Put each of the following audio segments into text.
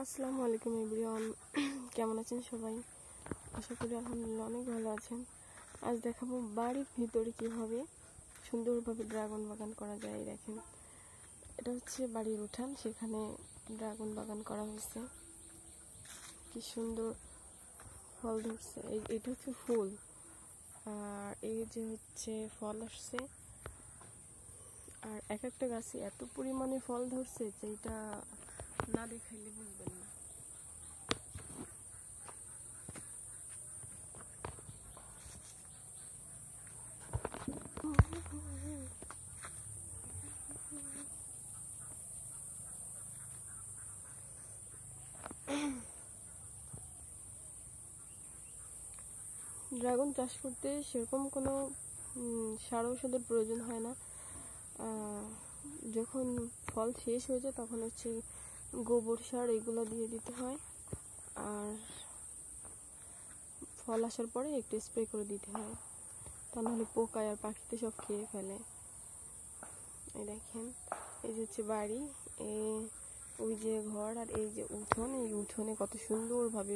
আসসালামু আলাইকুম এভরিওয়ান, কেমন আছেন সবাই? আশা করি আলহামদুলিল্লাহ অনেক ভালো আছেন। আজ দেখাবো বাড়ির ভিতরে কিভাবে সুন্দরভাবে ড্রাগন বাগান করা যায়। দেখেন, এটা হচ্ছে বাড়ির উঠান, সেখানে ড্রাগন বাগান করা হয়েছে। কি সুন্দর ফল ধরছে, এটা হচ্ছে ফুল, আর এই যে হচ্ছে ফল আসছে। আর এক একটা গাছে এত পরিমাণে ফল ধরছে যে এটা না দেখাইলে বুঝবেন না। ড্রাগন চাষ করতে সেরকম কোনো সার ঔষধের প্রয়োজন হয় না। যখন ফল শেষ হয়ে যায় তখন হচ্ছে গোবর সার এগুলো দিয়ে দিতে হয়, আর ফল আসার পরে একটু স্প্রে করে দিতে হয়, তা নাহলে পোকায় আর পাখিতে সব খেয়ে ফেলে। এই দেখেন, এই যে হচ্ছে বাড়ি, ওই যে ঘর, আর এই যে উঠোন। এই উঠোনে কত সুন্দরভাবে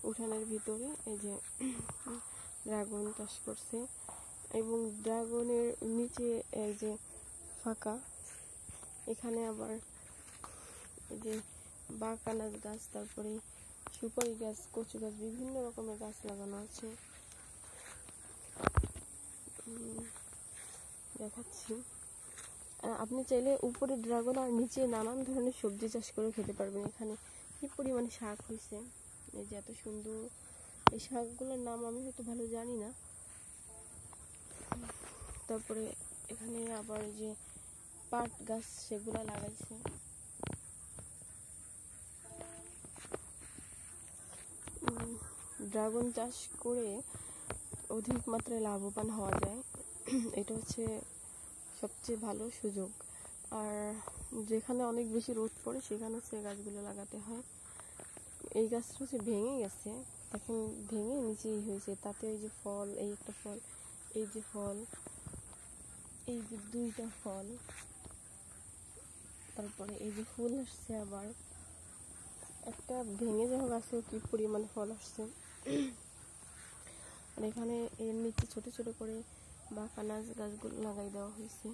উঠানের ভিতরে এই যে ড্রাগন চাষ করছে, এবং ড্রাগনের নিচে এই যে ফাঁকা, এখানে আবার এই যে বাগানাজ গাছ, তারপরে সুপারি গাছ, কচু গাছ, বিভিন্ন রকমের গাছ লাগানো আছে। দেখাচ্ছি, আপনি চাইলে উপরে ড্রাগন আর নিচে নানান ধরনের সবজি চাষ করে খেতে পারবেন। এখানে কি পরিমাণে শাক হয়েছে, এই যে এত সুন্দর। এই শাকগুলোর নাম আমি হয়তো ভালো জানি না। তারপরে এখানে আবার যে পাট গাছ, সেগুলো লাগাইছে। ড্রাগন চাষ করে অধিক মাত্রায় লাভবান হওয়া যায়, এটা হচ্ছে সবচেয়ে ভালো সুযোগ। আর যেখানে অনেক বেশি রোদ পড়ে সেখানে হচ্ছে গাছগুলো লাগাতে হয়। এই গাছটা হচ্ছে ভেঙে গেছে, এখন ভেঙে নিচেই হয়েছে, তাতে এই যে ফল, এই একটা ফল, এই যে ফল, এই যে দুইটা ফল, তারপরে এই যে ফুল আসছে, আবার একটা ভেঙে যাওয়া গাছেও কি পরিমাণে ফল আসছে। আর এখানে এর নিচে ছোট ছোট করে বাগানাজ গাছগুলো লাগাই দেওয়া হয়েছে।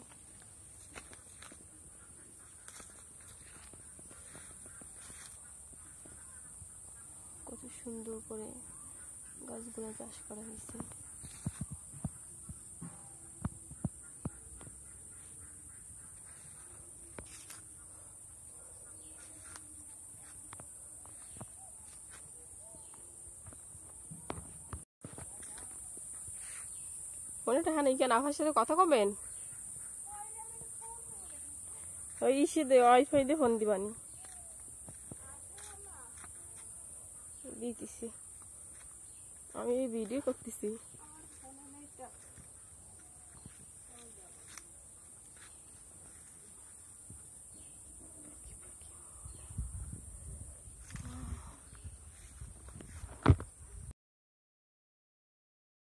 কত সুন্দর করে গাছগুলো চাষ করা হয়েছে। ফোনে টাকা নেই কেন? আমার সাথে কথা কবেন? ওই ইসে দে, ওয়াইফাই দিয়ে ফোন দিবানি। দিতেছি, আমি এই ভিডিও করতেছি।